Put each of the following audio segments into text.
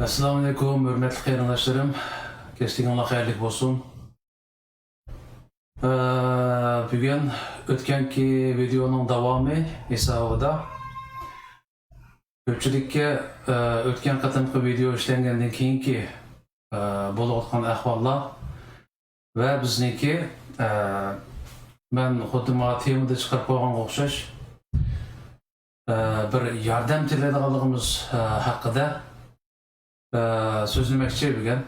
Assalamu alaikum, hürmetli qarindoshlarım. Kechliginglar xayrli bo'lsin. Bugun o'tganki videoning davomi hisobida ko'pchilikka o'tgan qatimqi video ishlangandan keyingi bo'layotgan ahvollar va bizniki men xuddi mana temada chiqarib qo'yganga o'xshash bir yordam tiladiganligimiz haqida so'zlamoqchi bugun.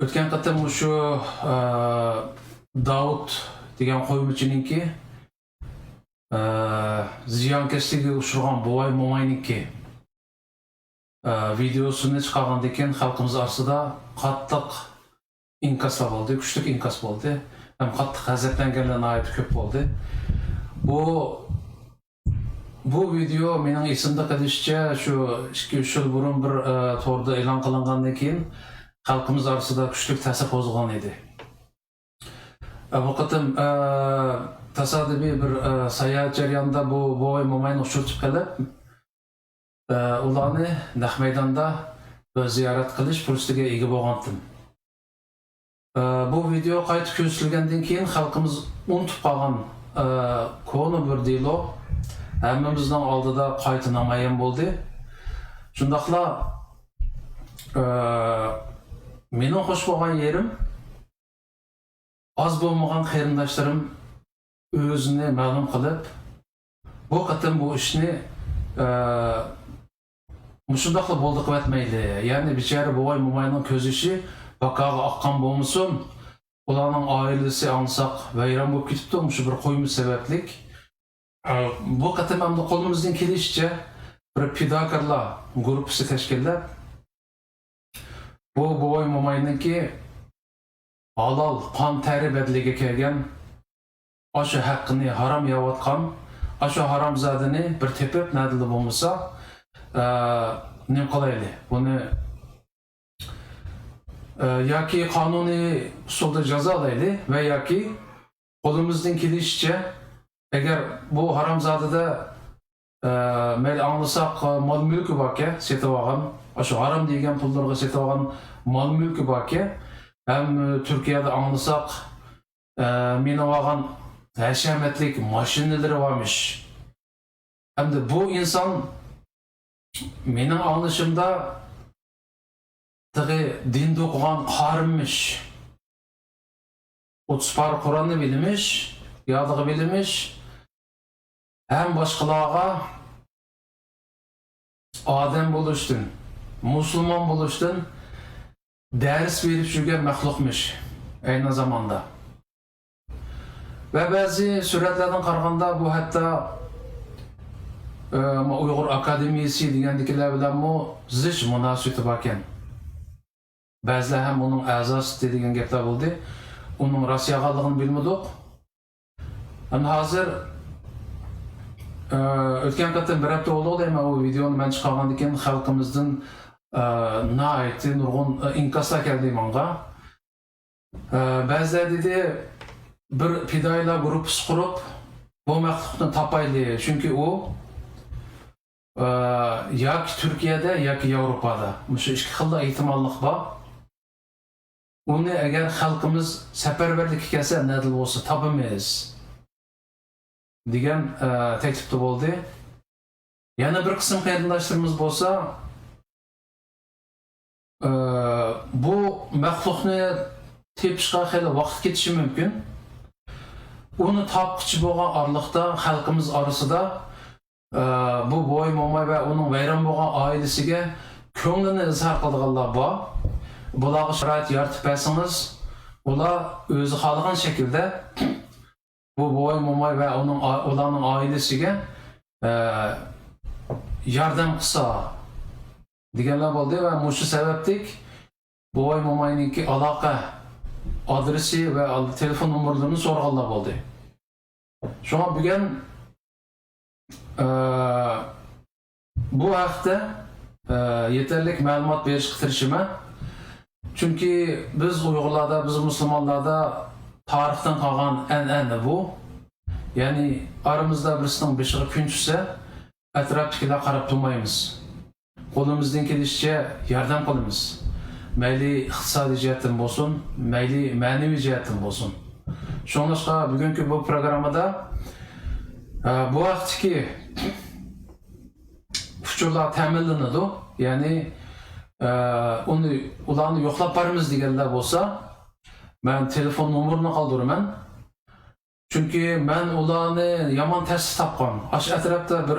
O'tgan qatim shu Davud degan qo'ymichininki ziyonkashligiga uchragan buvay mo'mayniki videosini chiqargandan keyin xalqimiz orasida qattiq inkaslar bo'ldi, kuchli inkas bo'ldi. Ham qattiq g'azablanganlar nihoyat ko'p bo'ldi. Bu video mening esimda qolishcha shu 2-3 yil burun bir to'rda e'lon qilingandan keyin xalqimiz orasida kuchli ta'sir qo'zg'agan edi. Bu qatim tasodifiy bir sayohat jarayonida bu bo'y mo'mayni uchratib qolib, ularni naq maydonda ziyorat qilish fursatiga ega bo'lgandim. Bu video qayta ko'rsatilgandan keyin xalqimiz unutib qolgan konu bir dialog hammamizning oldida qayta namoyon bo'ldi. Shundaqla mening xo'sh bo'lgan yerim az bo'lmagan qarindoshlarim o'zini ma'lum qilib, bu qatim bu ishni shundaqla bo'ldi qilib aytmaydi. Ya'ni bichara bo'g'ay mo'mayning ko'z ishi baqaga oqqan bo'lmasin, ularning oilasi ansaq vayron bo'lib ketibdi, shu bir qo'ymish sabablik. Bu qatim ham qo'limizdan kelishicha bir fidokorlar guruhi tashkillab, bu bo'g'ay mo'mayniki halol qon tari badliga kelgan, o'sha haqqini harom yeyotgan, o'sha haromzodani bir tepib nadili bo'lmasa, nima qilayli? Buni yoki qonuniy usulda jazolaydi va yoki qo'limizdan kelishicha agar bu haromzodada mayli anglasak mol mulki borki, setib olgan, o'sha harom degan pullarga setib olgan mol mulki borki, ham Turkiyada anglasak meni olgan hashamatlik mashinalari varmış. Hem de bu insan mening anglashimda dinde okugan qarinmiş. 30 par Kur'an'ı bilmiş, yadığı bilmiş. Hem başkalarga adam buluştun, Müslüman buluştun, ders verip жүрген məxluqmuş aynı zamanda. Ve bazı suretlerden qaraganda bu hatta Uyghur Akademiyasi degandikilar bilan zich munosabati bor ekan. Ba'zilar ham uning a'zosi degan gaplar bo'ldi. Uning Rossiyaligini bilmadik. Ana hozir o'tgan qatim bir hafta bo'ldi deyman, bu videoni men chiqargandan keyin xalqimizdan nihoyatda nurg'un inkaslar keldi menga. Ba'zilar dedi bir fidoyilar guruhi qurib bu maxluqni topayli, chunki u yoki Turkiyada yoki Yevropada shu ikki xilda ehtimollik bor. Uni agar xalqimiz safarbarlikka kelsa nadil bo'lsa topamiz degan taklifda bo'ldi. Yana bir qism qarindoshlarimiz bo'lsa bu maxluqni tepishga xeyli vaqt ketishi mumkin. Uni topqichi bo'lgan orliqda xalqimiz orasida bu bo'y mo'may va uning vayron bo'lgan oilasiga ko'nglini izhor qilganlar bor. Bularga sharoit yaratib bersangiz, ular o'zi xohlagan shaklda bu bo'y mo'may va ularning oilasiga yordam qilsa deganlar bo'ldi va shu sabablik bo'y mo'mayniki aloqa adresi ve telefon numaralarını so'raganlar bo'ldi. Shunga bugun bu haqda yeterlik ma'lumot berishga tirishaman. Chunki biz Uyg'urlarda, biz musulmonlarda tarixdan qolgan an'ana bu. Ya'ni aramizda birisining beshiga kun tushsa, atrofdagilar qarab turmaymiz. qo'limizdan kelishicha yordam qilamiz. Mayli iqtisodiy jihatdan bo'lsin, mayli ma'naviy jihatdan bo'lsin. Shuningdek, bugungi bu programmada bu vaqtdagi uçurlar ta'minlanadi. Ya'ni ularni yo'qlab boramiz deganlar bo'lsa, men telefon nomerini qoldiraman. Chunki men ularni yomon ta'sir topgan. Ash atrofda bir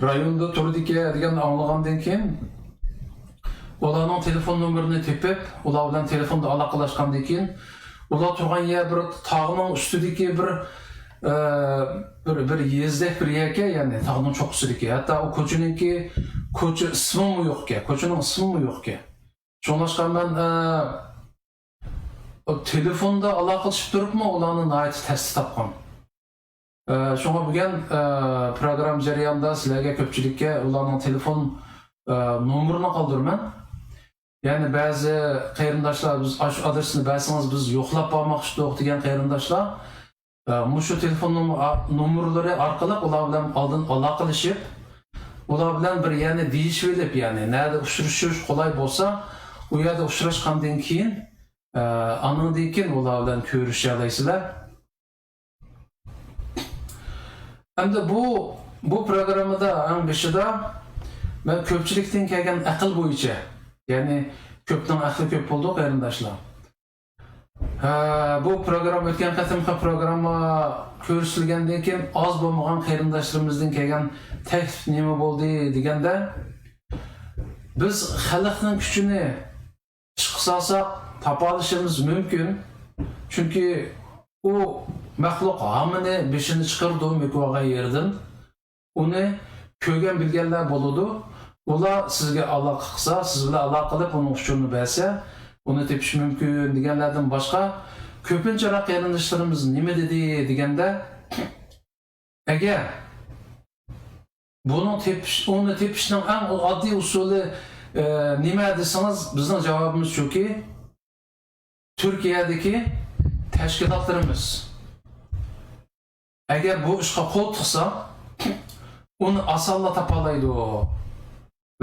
rayonda turdi degan anglagandan keyin ularning telefon nomerini tepib, ular bilan telefonda aloqalashgandan keyin ular turgan yer bir tog'ning ustidagi bir yezdek bir yerga, ya'ni tog'ning cho'qqisidagi, hatto u ko'cha ismi yo'q ekan, ko'chaning ismi yo'q ekan. Shuningdek men telefonda aloqalashib turibmi, ularni nihoyat ta'sir topgan. Shunga bugun program jarayonida sizlarga ko'pchilikka ularning telefon nomerini qoldiraman. Ya'ni ba'zi qarindoshlar biz shu adresini bersangiz biz yo'qlab bormoqchidik degan qarindoshlar shu telefon nomerlari orqali ular bilan oldin aloqalashib, ular bilan bir ya'ni deyishib olib, ya'ni nerede uchrashish qulay bo'lsa, u yerda uchrashgandan keyin andan keyin ular bilan ko'risha olasizlar. Endi bu programmada eng beshida men ko'pchilikdan kelgan aql bo'yicha, ya'ni ko'pdan aqli ko'p bo'ldi qarindoshlar. Bu program o'tgan qatimqa programma ko'rsatilgandan keyin oz bo'lmagan qarindoshlarimizdan kelgan taklif nima bo'ldi deganda, biz xalqning kuchini chiqsasak topa olishimiz mumkin. Chunki u maxluq hammani beshini chiqardi mekvaga yerdan. Uni ko'rgan bilganlar bo'ladi. Ular sizga aloqa qilsa, siz bilan aloqa qilib uning uchunini bersa, uni tepish mumkin deganlardan boshqa ko'pincha qarindoshlarimiz nima dedi deganda, agar uni tepishning eng oddiy usuli nima desangiz, bizning javobimiz shuki, Turkiyadagi tashkilotlarimiz agar bu ishga qo'l tiqsa, uni osonla topalaydi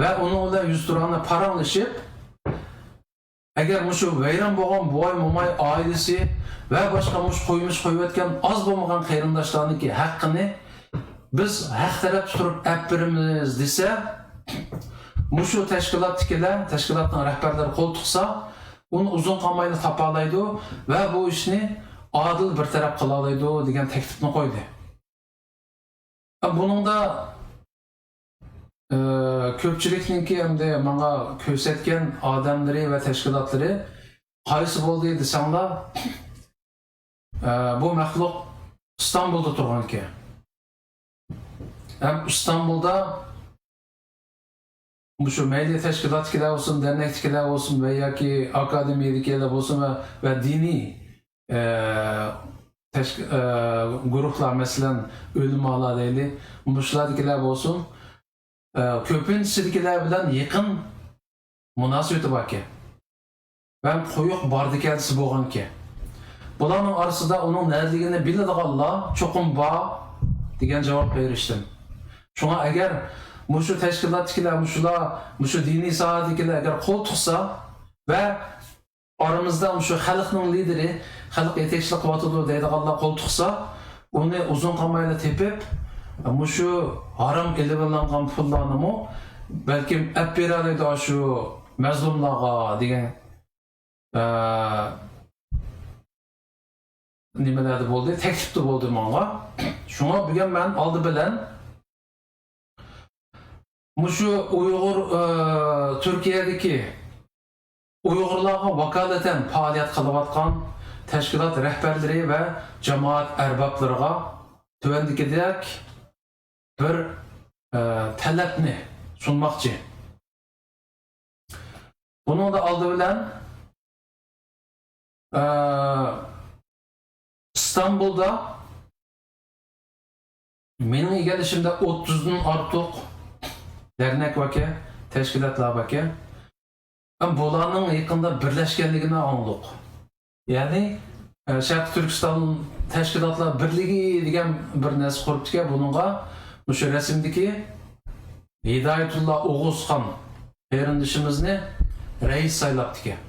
va uni bilan yuzturani paranglashib, agar shu vayron bo'lgan boy mo'may oilasi va boshqa qo'yayotgan oz bo'lmagan qarindoshlarniki haqqini biz haq taraf turib beramiz desa, shu tashkilotning rahbarlari qo'l tiqsa, uni uzun qolmayli topalaydi va bu ishni adil bir taraf qila oladi degan taklifni qo'ydi. Buningda ko'pchilikniki hamda menga ko'rsatgan odamlari va tashkilotlari qaysi bo'ldi desanglar, bu maxluq İstanbulda turgan ekan. Ham İstanbulda shu mayli tashkilotlar bo'lsin, derneklar bo'lsin va yoki akademiyalar bo'lsin va diniy guruhlar, masalan o'limalar deyli, shulardagilar bo'lsin, ko'pinchasidagilar bilan yaqin munosabati bor ekan. Ben qo'yiq bordi kelsi bo'lgan ekan. Bularning orasida uning nerligini biladiganlar cho'qim bor degan javob berishdim. Shunga agar shu tashkilotchilar, shu diniy sohadagilar agar qo'l tiqsa va aramizda shu xalqning lideri, xalq yetakchilik qilyotidi deydiganlar qo'l tiqsa, uni uzun qolmayli tepib, shu harom ilib olingan pullarni balkim olib beradi shu mazlumlarga degan nimalarda bo'ldi, taklifda bo'ldi menga. Shunga bugun men oldi bilan shu Uyg'ur Turkiyadagi Uyg'urlarga vakolatan faoliyat qilayotgan tashkilot rahbarlari va jamoat arboblariga tuvandikidek bir talabni sunmoqchi. Bunun da oldi bilan İstanbul'da mening egalishimda 30'dan ortiq dernek vaka, teşkilatlar vaka. Bularning yaqinda birlashganligini angladik. Ya'ni Sharq Turkiston tashkilotlar birligi degan bir narsa quribdi. Buningga shu rasmdagi Hidoyatullo O'g'uzxon qarindoshimizni rais saylabdi ekan.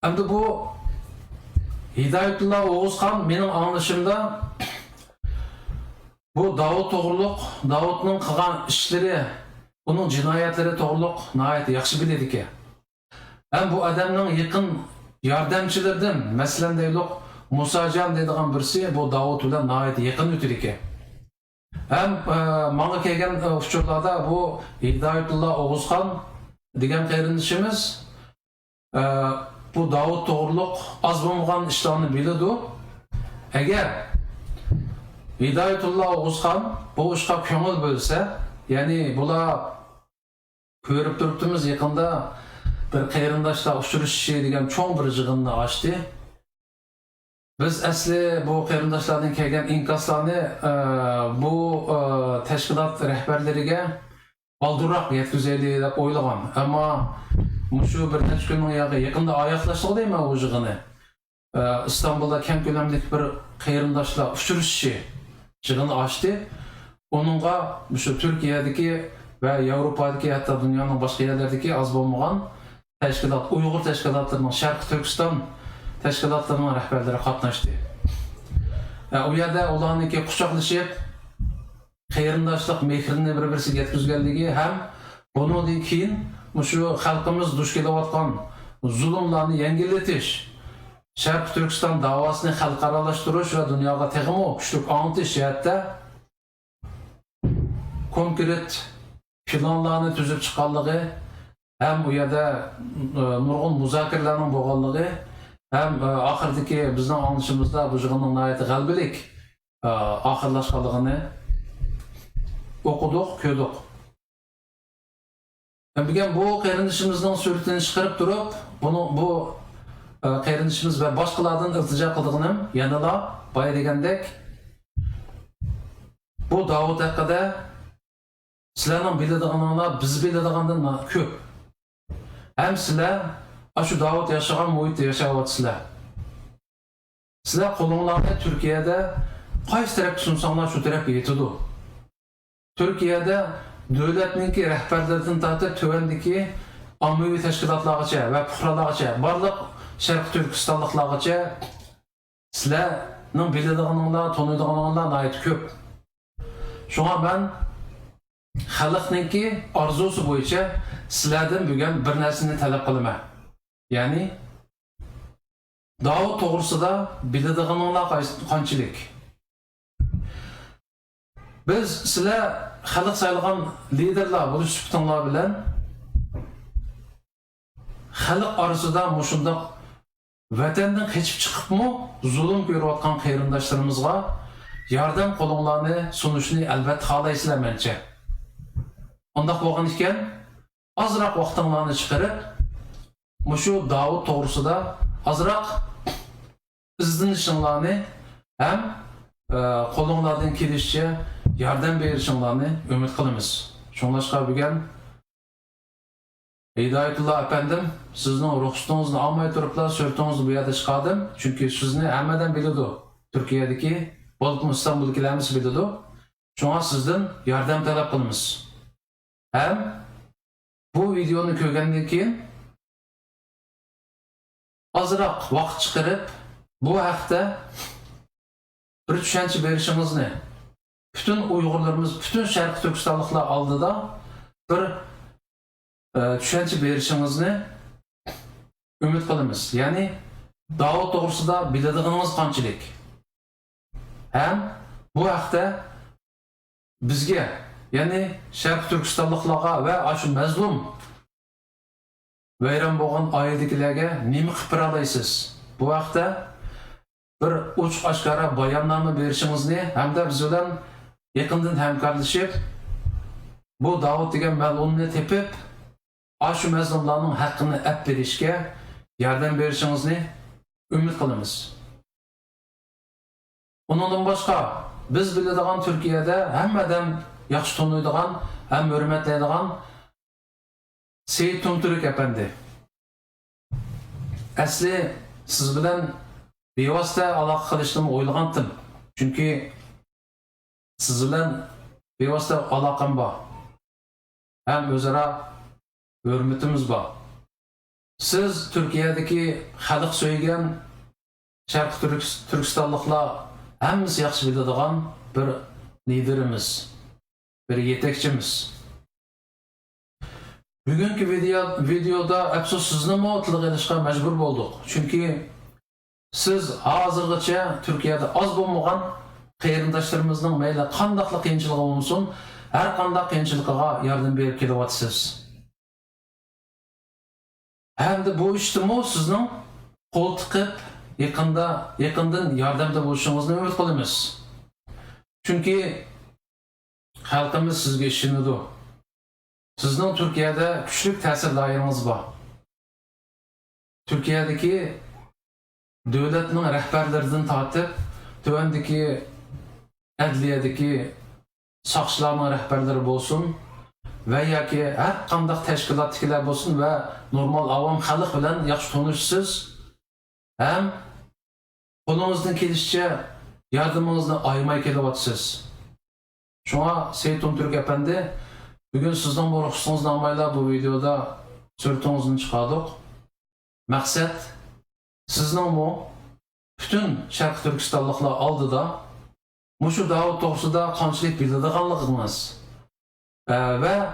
Endi bu Hidoyatullo O'g'uzxon mening anglashimda bu Davud to'g'riliq, Davudning qilgan ishlari, uning jinoyatlari to'g'riliq nihoyat yaxshi biladi ekan. Ham bu odamning yaqin yordamchilaridan, masalan deylik, Musajon deydigan birisi bu Davud bilan nihoyat yaqin o'tdi ekan. Ham menga kelgan uchurlarda bu Hidoyatullo O'g'uzxon degan qarindoshimiz bu Davud to'g'riliq az bo'lmagan ishlarni biladi. Agar Hidoyatullo O'g'uzxon bu ishga ko'ngil bo'lsa, ya'ni bular ko'rib turibdimiz yaqinda bir qarindoshlar uchrashishi degan cho'ng bir yig'inni ochdi. Biz asli bu qarindoshlardan kelgan inkoslarni bu tashkilot rahbarlariga oldinroq yetkazaylik deb o'ylagan. Ammo shu bir necha kunning yaqinda oyoqlashdi deyman u yig'ini. İstanbul'da keng ko'lamli bir qarindoshlar uchrashishi yig'ini ochdi. Onunğa şu Türkiye'deki ve Avrupa'daki hatta dünyanın başka yerlerdeki az bo'lmagan tashkilot, Uyg'ur tashkilotlarining Sharq Turkiston tashkilotlarining rahbarlari qatnashdi. U yerda ularniki quchoqlashib, qarindoshlik mehrini bir-birisiga yetkazganligi ham bundan keyin shu xalqimiz duch kelayotgan zulmlarni yengillatish, Sharq Turkiston davosini xalqaralashtirish va dunyoga teg'imo kuchli anglatish jihatda konkret planlarni tuzib chiqqanligi, hem bu yerda nurg'un muzokaralarning bo'lganligi, hem oxirdagi bizning anglashimizda bu yig'inning nihoyat g'albilik oxirlashganligini o'qidik, ko'rdik. Bugun bu qarindoshimizning suratini chiqarib turib, bu qarindoshimiz va boshqalardan iltijo qilganim yanada boya degandek bu Davud haqida sizlarning biladiganlar biz biladigandan ko'p. Hem sizlar shu Davud yashagan muhitda yashayapsizlar. Sizlar qo'linglarni Turkiyada qaysi tarafga sunsanglar shu tarafga yetadi. Turkiyada davlatniki rahbarlaridan tortib tuvandagi ommaviy tashkilotlargacha va fuqarolargacha barliq Sharq Turkistonliklargacha sizlarning biladiganlar, taniydiganlar nihoyat ko'p. Shunga men xalqningki orzusi bo'yicha sizlardan bugun bir narsani talab qilaman. Ya'ni Davud to'g'risida biladiganlar qanchalik? Biz sizlar xalq saylagan liderlar bo'lish suhbatinglar bilan xalq orasida mushundoq vatandan qochib chiqibmi zulm ko'rayotgan qarindoshlarimizga yordam qo'linglarni sunishni albatta xohlaysizlar mencha. Ondaq bo'lgan ekan, azroq vaqtinglarni chiqarib, shu Davud to'g'risida azroq izlanishinglarni ham qo'linglardan kelishicha yordam berishinglarni umid qilamiz. Shunlashqa bugun Hidoyatullo apandim, sizning ruxsatingizni olmay turiblar, so'rtingizni bu yerda chiqardim. Chunki sizni hammadan biladi. Turkiyadagi, balkim İstanbuldagilarimiz biladi. Shunga sizdan yordam talab qilamiz. Hem bu videoni ko'rgandan keyin azroq vaqt chiqarib bu haqda bir tushuncha berishingizni bütün Uyg'urlarimiz, bütün Sharq Turkistonliklar oldida bir tushuncha berishingizni umid qilamiz. Ya'ni Davud to'g'risida biladiganingiz qanchalik? Hem bu haqda bizga, ya'ni Sharq Turkistonliklarga va shu mazlum vayron bo'lgan oiladagilarga nima qilib bera olasiz? Bu haqda bir ochiq oshkora bayonnoma berishingizni hamda biz bilan yaqindan hamkorlashib, bu Davud degan malumni tepib, shu mazlumlarning haqqini olib berishga yordam berishingizni umid qilamiz. Undan boshqa biz biladigan Turkiyada hammadan yaxshi taniydigan, ham hurmatlaydigan Seyit Tumturk efendi. Asli siz bilan bevosita aloqa qilishni o'ylagandim. Chunki siz bilan bevosita aloqam bor. hem özara hürmetimiz var. Siz Türkiye'deki halk söyleyen Şarkı Türkistanlıklar hemmisi yaxşı biladigan bir liderimiz, bir yetekçimiz. Bugünkü videoda afsus sizni tilga ilishga majbur bo'ldik. Chunki siz hozirgacha Turkiyada az bo'lmagan qarindoshlarımızın mayli qandaqli qiyinchiligi bo'lsin, har qanday qiyinchiligiga yordam berib kelyapsiz. Hamda bu ishtimi sizning qo'l tiqib yaqindan yordamda bo'lishingizni umid qilamiz. Chunki xalqimiz sizga ishonadi. Sizning Turkiyada kuchli ta'sir doirangiz bor. Turkiyadagi davlatning rahbarlaridan tortib, tuvandagi adliyadagi soqchilarning rahbarlari bo'lsin va yoki har qanday tashkilotlar bo'lsin va normal avam xalq bilan yaxshi tanishsiz. Hem qo'lingizdan kelishicha yardımingizni aymay kelyapsiz. Şuna Seyitun Türk Efendi, bugün sizden bu ruhsatınızdan almayla bu videoda sürtünüzünü çıkardık. Maksat sizden bu bütün Şarkı Türkistanlıklar aldı da şu Davut doğrusunda qanchalik biladiganliginiz ve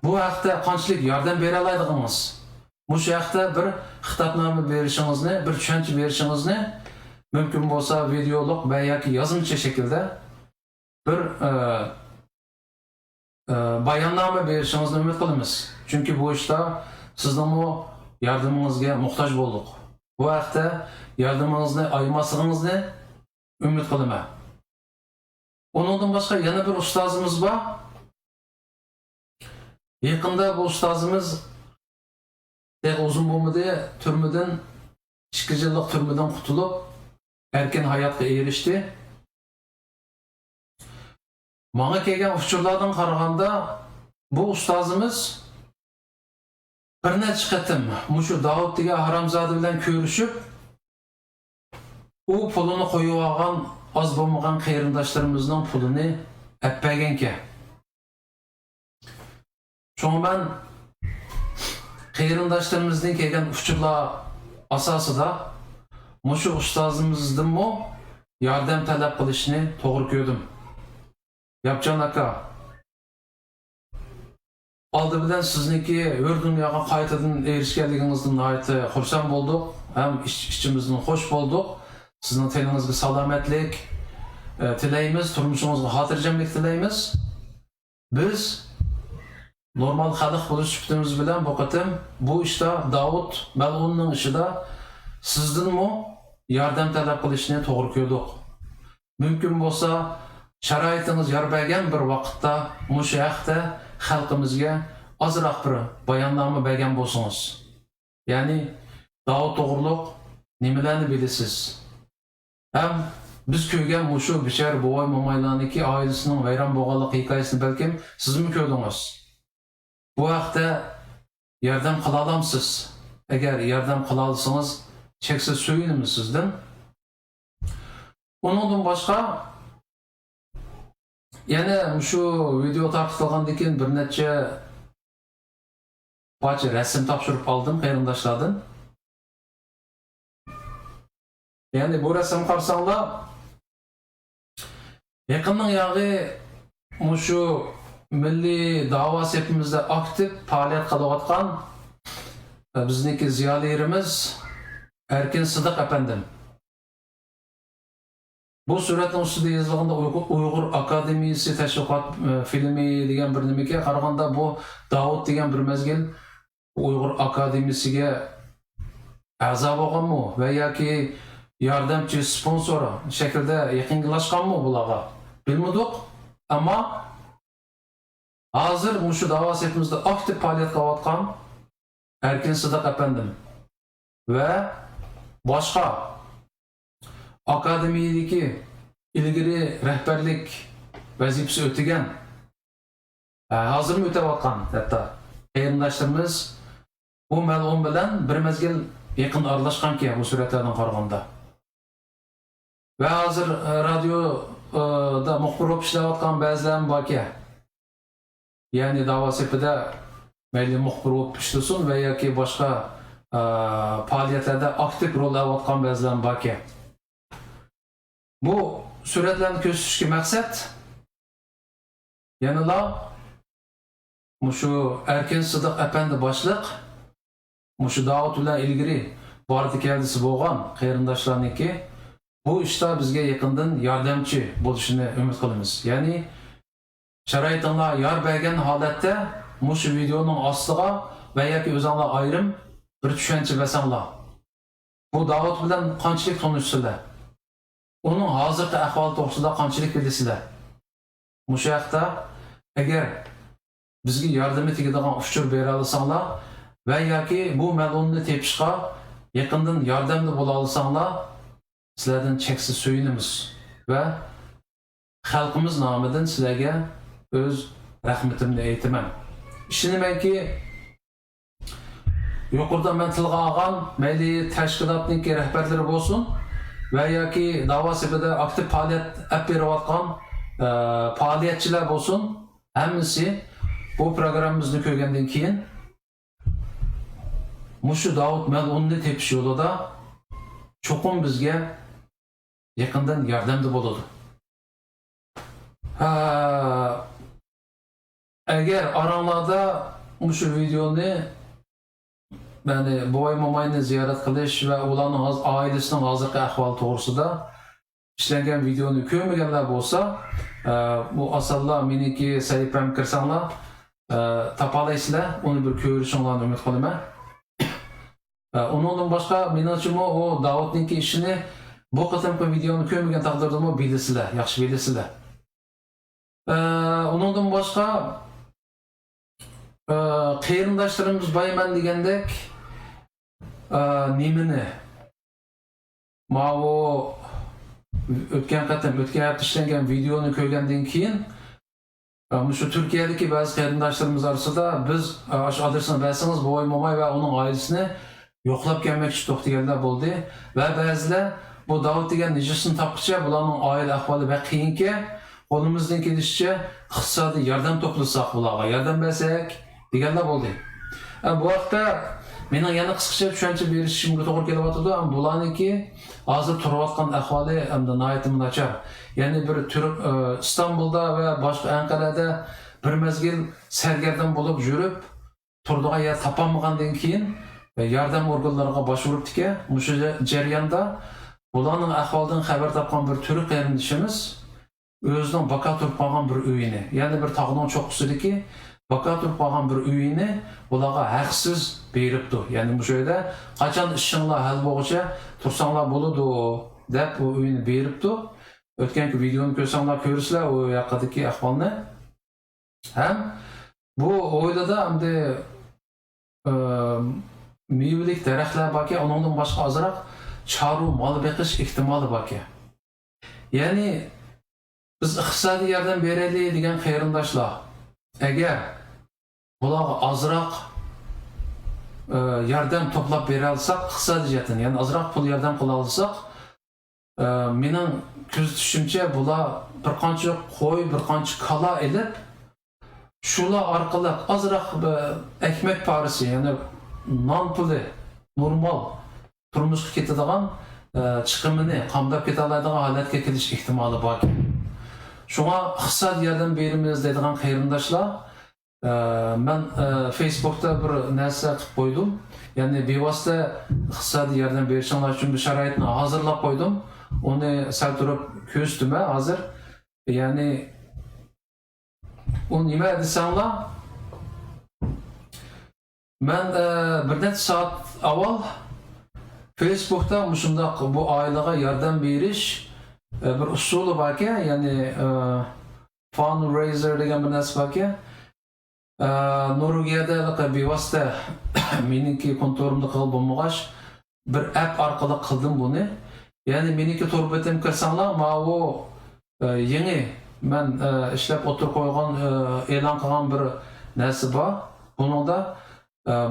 bu haqda qanchalik yordam bera oladigingiz. Bu haqda bir xitobnoma berishingizni, bir tushuncha berishingizni mumkin bo'lsa videoluk va yoki yozimcha shaklda bir bayonnoma berishingizni umid qilamiz. Chunki bu ishda sizning yordamingizga muhtoj bo'ldik. Bu haqda yordamingizni aymasligingizni umid qilaman. Onundan boshqa yana bir ustozimiz bor. Yaqinda bu ustozimiz uzun bo'lmadi, turmadan 2 yillik turmadan qutulib erkin hayotga erishdi. Menga kelgan uchurlardan qaraganda bu ustozimiz bir necha qatim mushu Davud degan haromzodi bilan ko'rishib, u pulini qo'yib olgan az bo'lmagan qarindoshlarimizning pulini appagankan. Şoň ben qarindoshlarımızdan kelgan uchurlar asosida mushu ustozimizdan yordam talab qilishni to'g'ri ko'rdim. Yapcan aka, oldi bilan sizniki o'z dunyoga qaytadan erishganligingizdan nihoyatda xursand bo'ldik, ham ichimizdan xush bo'ldik. Sizning teningizga salomatlik tilaymiz, turmushingizga xotirjamlik tilaymiz. Biz normal xalq bo'lish sifatimiz bilan bu qatim bu ishda Davud mal'unning ishida sizdanmi yordam talab qilishni to'g'ri ko'rdik. Mumkin bo'lsa sharoitingiz yor bergan bir vaqtda mushu haqda xalqimizga ozroq bir bayonnoma bergan bo'lsangiz. Ya'ni Davud to'g'riliq nimalarni bilasiz? Ham biz ko'rgan mushu bechora bovoy momaylarniki oilasining vayron bo'lganlik hikoyasini balkim sizmi ko'rdingiz? Bu haqda yordam qila olamsiz. Agar yordam qila olsangiz, cheksiz so'yinamiz sizdan. Undan boshqa yana shu video tarqatilgandan keyin bir necha parcha rasm topshirib oldim qarindoshlardan. Yani bu rasm qarsanglar yaqinning yog'i shu milliy da'vo sepimizda aktiv faoliyat qilayotgan bizniki ziyolilarimiz Erkin Sidiq efendim. Bu suratning ustida yozilganda Uyg'ur Akademiyasi tashviqot filmi degan bir nimaga qaraganda bu Davud degan bir mezgil Uyg'ur Akademiyasiga a'zo bo'lganmi va yoki yordamchi sponsor shaklda yaqinlashganmi bularga bilmadik, ammo hozir shu da'vo sepimizda aktiv faoliyat qilayotgan Erkin Sidiq efendim ve boshqa akademiyadagi ilgari rahbarlik vazifasi o'tagan hozirmi o'tayotgan hatto qarindoshlarimiz bu mal'un bilan bir mezgil yaqin aralashganki bu suratlardan qaraganda. Ve hozir radioda muxbir bo'lib ishlayotgan ba'zilar borki, yani dava sepida mayli muxbir bo'lib ishlasin va yoki boshqa faoliyatlarda aktiv rol olayotgan ba'zilar bor ekan. Bu suratlarni ko'rsatishga maqsad yanada shu Erkin Sidiq apandi boshliq shu Davud bilan ilgari bordi keldisi bo'lgan qarindoshlarniki bu ishda bizga yaqindan yordamchi bo'lishini umid qilamiz. Ya'ni sharoitinglar yor bergan holatda shu videoning ostiga va yoki o'zinglar ayrim bir tushuncha bersanglar. Bu Davud bilan qanchalik tanishsizlar? Uning hozirgi ahvoli to'g'risida qanchalik bilasizlar? Shu haqda agar bizga yordam tegadigan uchur bera olsanglar va yoki bu ma'lumotni tepishga yaqindan yordamda bo'la olsanglar, sizlardan cheksiz suyunamiz va xalqimiz nomidan sizlarga o'z rahmatimni aytaman. Ishonamanki, yuqorida men tilga olgan mayli tashkilotning rahbarlari bo'lsin va yoki da'vo sepida aktiv faoliyat olib berayotgan faoliyatchilar bo'lsin, hammasi bu programmamizni ko'rgandan keyin mushu Davud mal'unni tepish yo'lida cho'qim bizga yaqindan yordamda bo'ladi. Agar oranglarda mushu videoni yani boy momayni ziyorat qilish va ularning oilasining hozirgi ahvoli to'g'risida ishlangan videoni ko'rmaganlar bo'lsa, bu asalla meniki sahifamga kirsanglar topalaysizlar, uni bir ko'rishinglarni umid qilaman. Undan boshqa menimcha o Davudningki ishini bu qatorki videoni ko'rmagan taqdirda bilasizlar, yaxshi bilasizlar. Undan boshqa qarindoshlarimiz bayman degandek nimani ma'vo o'tgan hafta ishlangan videoni ko'rgandan keyin shu Turkiyadagi ba'zi qarindoshlarimiz orasida biz shu adresini bersangiz boy momay va uning oilasini yo'qlab kelmoqchi to'xtaganlar bo'ldi va ba'zilar bu Davud degan nijosini topqicha bularning oila ahvoli va qiyinki qo'limizdan kelishicha iqtisodiy yordam to'plasak, bularga yordam bersak deganlar bo'ldi. Bu vaqtda mening yana qisqacha tushuncha berishimga to'g'ri kelyapti. Bularniki hozir turayotgan ahvoli hamda nihoyatda nachar. Ya'ni bir İstanbulda va boshqa Anqarada bir mezgil sargardon bo'lib yurib, turdigan yer topolmagandan keyin yordam organlariga boshvuribdi-ki, o'sha jarayonda bularning ahvolidan xabar topgan bir turk qarindoshimiz o'zining baqa turib qolgan bir uyini, ya'ni bir tog'ning cho'qqisidagi baqa turib qolgan bir uyini ularga haqsiz beribdi. Ya'ni bu yerda qachon ishinglar hal bo'lguncha tursanglar bo'ladi deb bu uyini beribdi. O'tganki videoni ko'rsanglar ko'rsizlar u yoqdagi ahvolni. Ham bu oilada hamda mevalik daraxtlar borki, undan boshqa ozroq charu mol beqish ehtimoli borki. Ya'ni biz iqtisodiy yordam beraylik degan qarindoshlar, agar bularga ozroq yordam to'plab bera olsak, iqtisodiyatdan, ya'ni ozroq pul yordam qila olsak, mening kuzatishimcha bular bir qancha qo'y, bir qancha kala elib, shular orqali ozroq ekmek parisi, ya'ni non puli normal turmushga ketadigan chiqimini qamdab keta oladigan holatga kelish ehtimoli bor. Shunga iqtisodiy yordam beramiz deydigan qarindoshlar, men Facebookda bir narsa qilib qo'ydim. Ya'ni bevosita iqtisodiy yordam berishinglar uchun bir sharoitni hozirlab qo'ydim. Uni sal turib ko'rdim hozir. Ya'ni u nima desanglar, men bir necha soat avval Facebookda shundoq bu oilaga yordam berish bir usuli borki, ya'ni fundraiser degan bir narsa borki, Norvegiyada bevosita meniki kontorimda qilib bo'lmag'ach bir app orqali qildim buni. Ya'ni meniki torbetim kirsanglar, bu yangi men ishlab o'tirib qo'ygan e'lon qilgan bir narsa bor. Buningda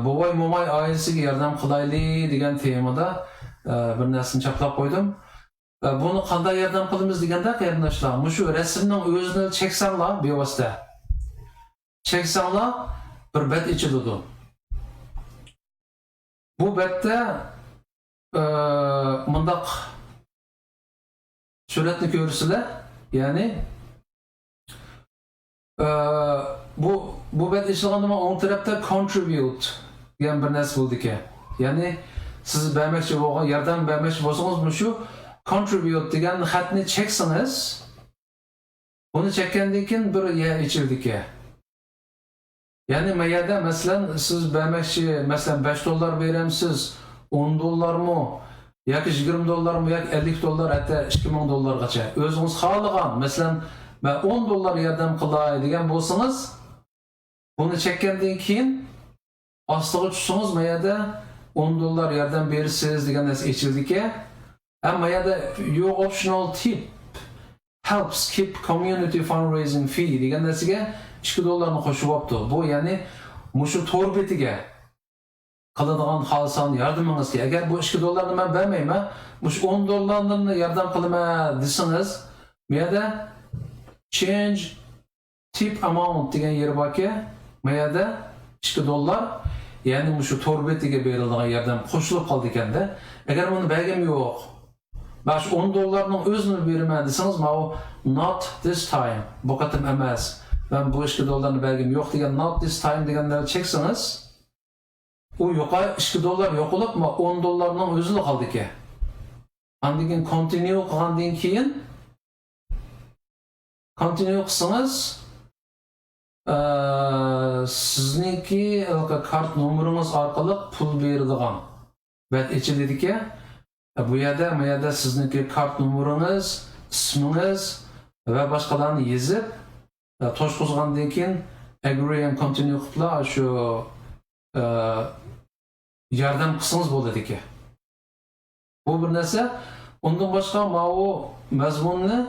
Boboy momay oilasiga yordam qilaylik degan temada bir narsani chaplab qo'ydim. Buni qanday yordam qilamiz deganda qarindoshlar, shu rasmning o'zini cheksanglar bevosita. çeksanglar bir bet içildi. Bu bette mındak suretni görürsüler. Yani bu bet işlaganda on tarafta contribute degan bir narsa bo'ldi ekan. Ya'ni siz bermoqchi bo'lgan yordam bermoqchi bo'lsangiz, shu contribute degan xatni cheksangiz, buni chekkandan keyin bir ichildi ekan. Ya'ni mayada masalan siz bermoqchi, masalan $5 beramsiz, $10 yoki $20 yoki $50 hatta $2000gacha o'zingiz xohlagan, masalan ben $10 yordam qilay degan bo'lsangiz, buni chekkandan keyin ostiga tushsangiz mayada $10 yordam bersiz degan narsa ichildi ekan. Ama mayada your optional tip helps keep community fundraising fee degan narsaga $2 qo'shib olibdi. Bu ya'ni mushu to'r betiga qiladigan xohlasan yordamingizga, agar bu $2 men bermayman, mush $10 yordam qilaman desangiz, bu yerda change tip amount degan yer borki, bu yerda $2, ya'ni mushu to'r betiga beriladigan yordam qo'shilib qoldi ekanda. Agar buni bergim yo'q, ben şu $10'ning o'zini beraman desangiz, ma u not this time, bu qatim emas, ben bu $2 bergim yo'q degan not this time deganlarni cheksangiz, u yo'qa $2 yo'qolib, ma $10'ning o'zini qoldi ekan. Andan keyin continue qilgandan keyin continue qilsangiz, sizniki kart nomeringiz orqali pul beradigan bet ichiladi ekan. Bu yerda sizniki kart nomeringiz, ismingiz ve başkalarını yazıp to'shqizgandan keyin agree and continue qiliblar shu yordam qilsangiz bo'ladi ekan. Bu bir narsa. Undan boshqa bu mazmunni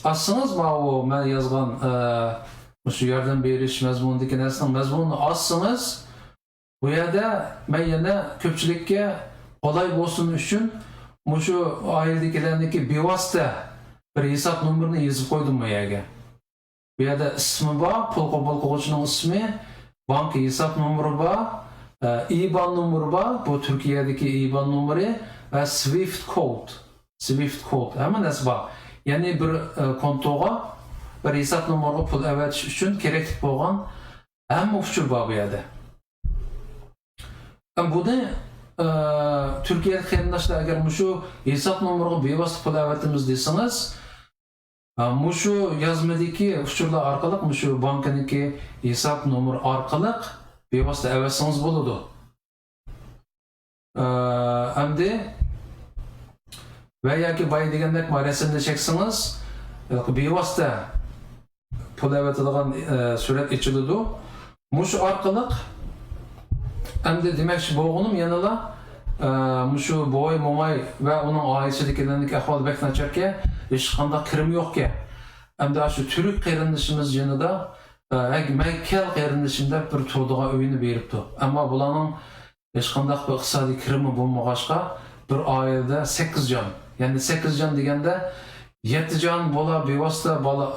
assangiz, bu men yozgan shu yordam berish mazmunidagi narsaning mazmunini assangiz, bu yerda men yana ko'pchilikka qolay bo'lsin uchun shu oiladagilarniki bevosita bir hisob nomerini yozib qo'ydim bu yerga. Bu yerda ismi bor, pul qabul qiluvchining ismi, bank hisob nomeri bor, IBAN nomeri bor, bu Turkiyadagi IBAN nomeri va Swift code, hamma narsa bor. Ya'ni bir kontoga bir hisob nomeri pul avatish uchun kerak bo'lgan hamma uchur bor bu yerda. Buni Türkiye qarindoshlar agar mushu hisob nomeriga bevosita pul avatimiz desangiz, mushu yozmadagi uchurlar orqali mushu bankiniki hisob nomeri orqali bevosita avatsangiz bo'ladi. Endi va yoki boy degandek rasmni cheksangiz, bevosita pul avatadigan surat ichiladi. Mushu orqali endi demoqchi bo'lganim yanala mushu boy momay va uning oilasidagilarning ahvoli bek nacharga, hech qanday kirim yo'qka. Endi shu turk qarindishimiz yanida Maykel qarindishimda bir turdigan uyini beribdi. Ammo bularning hech qanday iqtisodiy kirimi bo'lmag'achqa bir oilada 8 jon. Ya'ni 8 jon deganda 7 jon bola bevosita bola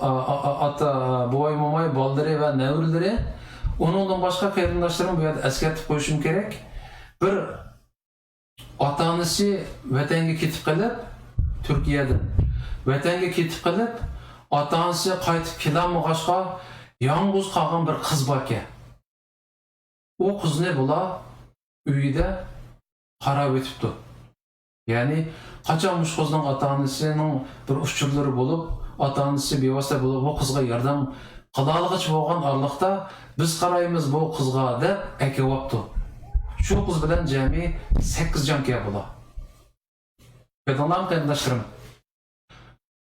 ota boy momay boldiri va navrilari. Onundan başka qarindoshlarim bu yerda eskartib qo'yishim kerak. Bir ota-onasi vatanga ketib qolib, Turkiyadan vatanga ketib qolib, ota-onasi qaytib kelolmag'achqa yolg'iz qolgan bir qiz bor ekan. O qizni bular uyida qarab o'tibdi. Ya'ni qachon mush qizning ota-onasining bir uchurlari bo'lib, ota-onasi bevosita bo'lib bu qizga yordam qilolg'ich bo'lgan orliqda biz qaraymiz bu qizga deb akavapti. Shu qiz bilan jami 8 jon kelib bo'lar. Betonlar qarindoshlarim.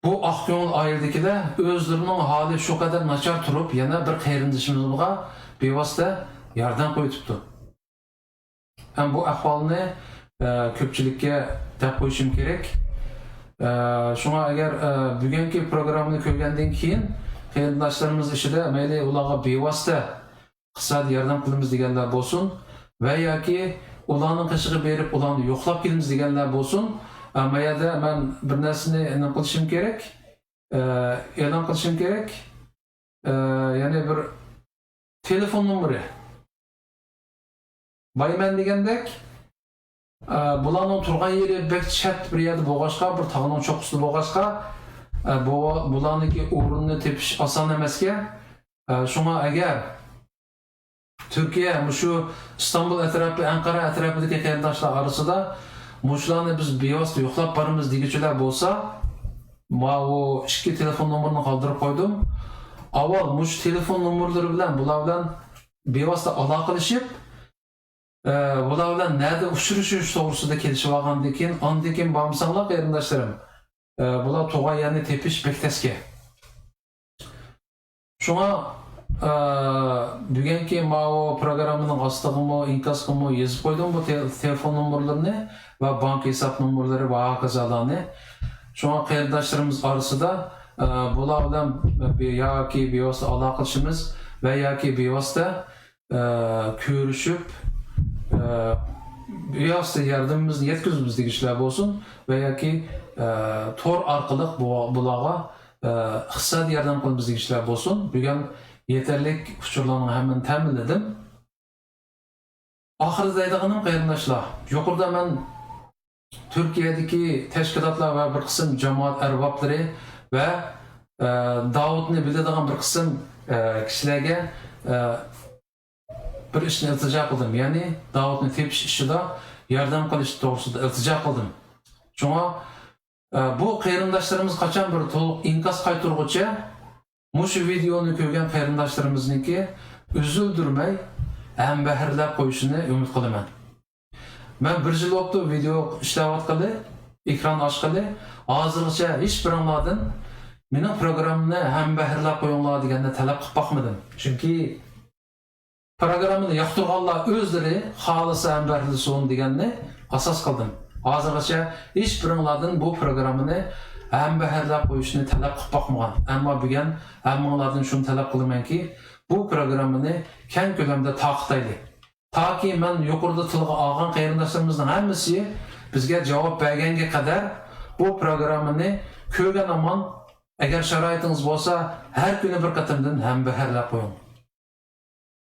Bu aqko'ngil oiladagilar o'zlarining holi shu qadar nachar turib, yana bir qarindishimizga bevosita yordam qo'yibdi. Ham bu ahvolni ko'pchilikka deb qo'yishim kerak. Shunga agar bugungi programmani ko'rgandan keyin qarindoshlarimiz ishida mayli ularga bevosita iqtisodiy yordam qilamiz deganlar bo'lsin va yoki ularning qishig'i berib ularni yo'qlab kelamiz deganlar bo'lsin, mayada men bir narsani e'lon qilishim kerak. Ya'ni bir telefon numarı. Bayman degandek, bularning turgan yeri bek chat bir yerde boğaçqa, bir tağının çok üstü boğaçqa, bularniki o'rinni tepish oson emasga. Şuna eğer Türkiye, şu İstanbul etrafı, Ankara etrafındaki qarindoshlar arasida muşlarni biz bevosita yo'qlab boramiz deguchilar bo'lsa, men o ikki telefon nomerini qoldirib qo'ydim. Avval mush telefon nomerlari bilan bular bilan bevosita aloqalashib, bular bilan nerede uchrashish to'g'risida kelishib olgandan keyin, ondan keyin bormasanglar qarindoshlarim, bular tug'an yerni tepish bektasga. Şuna bugungi mao programmaning ostiga inkasga yozib qo'ydim bu telefon nomerlarini va bank hisob nomerlari va hokazolarni. Şuna qarindoshlarimiz orasida bular bilan yoki bevosita aloqalashimiz va yoki bevosita ko'rishib bevosita yordamimizni yetkazamiz degichlar bo'lsin va yoki tor orqali bularga iqtisod yordam qilamiz degichlar bo'lsin. Bugun yeterlik uçurlarını hemen təminlədim. Ahırda deydiğim qarindoshlar, yuqorida men Türkiye'deki təşkilatlar ve bir qism cemaat erbabları ve Davudni biladigan bir qism kishilarga bir ishni iltijo qildim. Ya'ni Davudni tepish ishida yordam qilish to'g'risida iltijo qildim. Shunga bu qarindoshlarimiz qachon bir to'liq inkas qaytarguncha Muşu videonu ko'rgan qarindoshlarimizniki üzüldürmey hem beherlab qo'yishini umid qilaman. Men bir yil o'tdi video ishlayotgani, ekran ochgani, hozirgacha hech biringlardan mening programmamni ham beherlab qo'yinglar deganda talab qilib boqmadim. Chunki programmani yoqtirganlar o'zlari xohlasa ham beherlasin deganni asos qildim. Hozirgacha hech biringlardan bu programmani hem beherlab qo'yishni talab qilib boqmagan. Ammo bugun hammalardan shuni talab qilamanki, bu programmani keng ko'lamda taqitaylik. Taki men yuqorida tilga olgan qarindoshlarimizning hammasi bizga javob berganga qadar bu programmani ko'rgan amon, agar sharoitingiz bo'lsa, har kuni bir qatimdan ham beherlab qo'ying.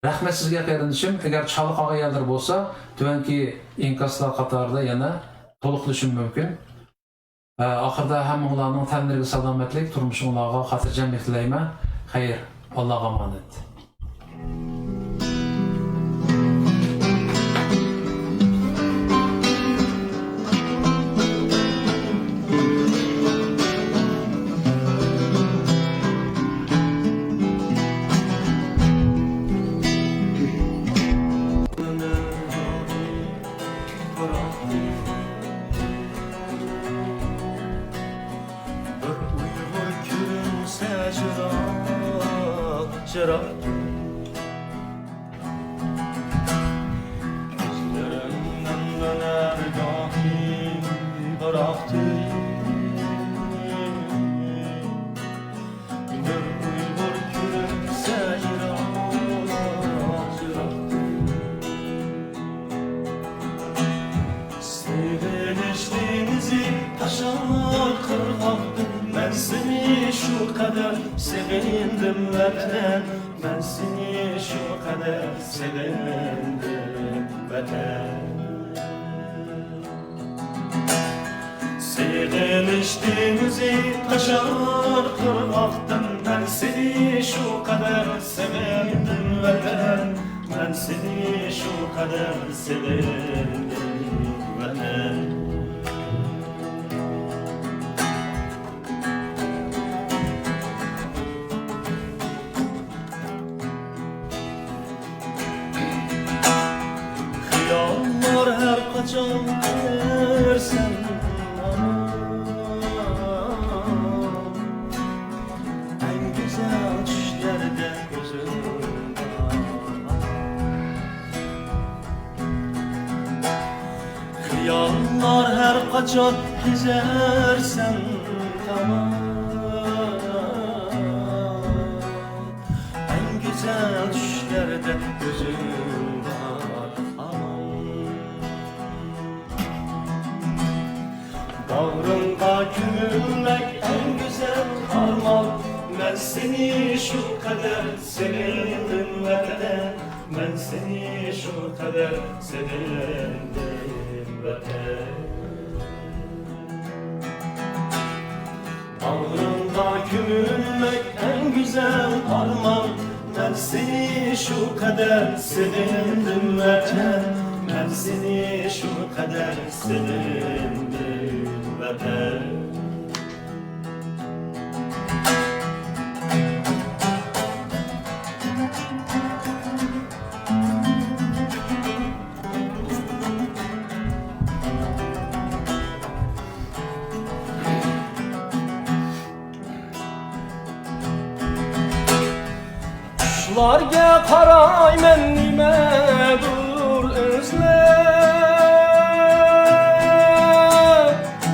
Rahmat sizga qarindoshim. Agar chaliq olganlar bo'lsa, tuvanki inkaslar qatorida yana to'liqlashim mumkin. Ahırda hammalarning tanlariga salomatlik, turmushingizga xotirjamlik tilayman. Xayr, Allohga omonat. Gözlerimden döner dahi bıraktı. Bir uygur gülümse cıraktı. Sevilişliğimizi taşar kırmaktı. Ben seni şu kadar sevindim vatan. Ben seni şu kadar sevindim vatan. Seviliştiğimizi taşar kırmaktın. Ben seni şu kadar sevindim vatan. Ben seni şu kadar sevindim vatan. Yağmur her kaçan dersen en güzel düşlerde gözüm Hıyallar her kaçan gezersen tamam en güzel düşlerde gözüm Bağrımda gülmek en güzel armağan. Ben seni şu kadar sevindim vatan, ben seni şu kadar sevindim vatan. Bağrında gömülmek en güzel armağan, ben seni şu kadar sevindim vatan, ben seni şu kadar sevindim vatan. Kuşlarga qaray men nimadur özlep,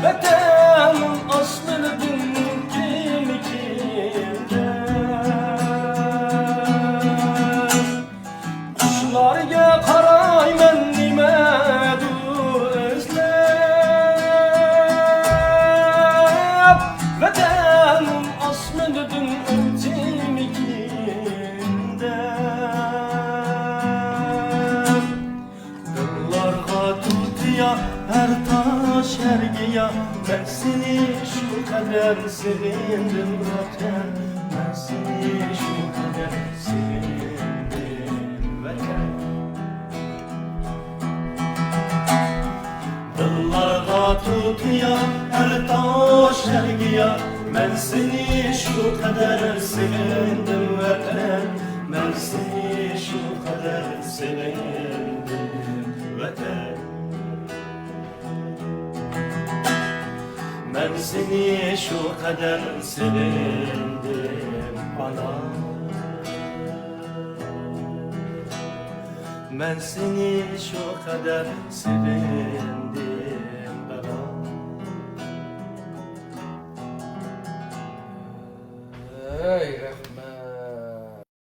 vatanim aslidim kimikimde. Kuşlarga qaray men nimadur özlep, vatanim aslidim her taş her giya, ben seni şu kadar sevindim vatan, ben seni şu kadar sevindim vatan. Dıllarga tutuya her taş her giya, ben seni şu kadar sevindim vatan, ben seni şu kadar sevindim vatan. Ben seni şu kadar sevindim ana, ben seni şu kadar sevindim.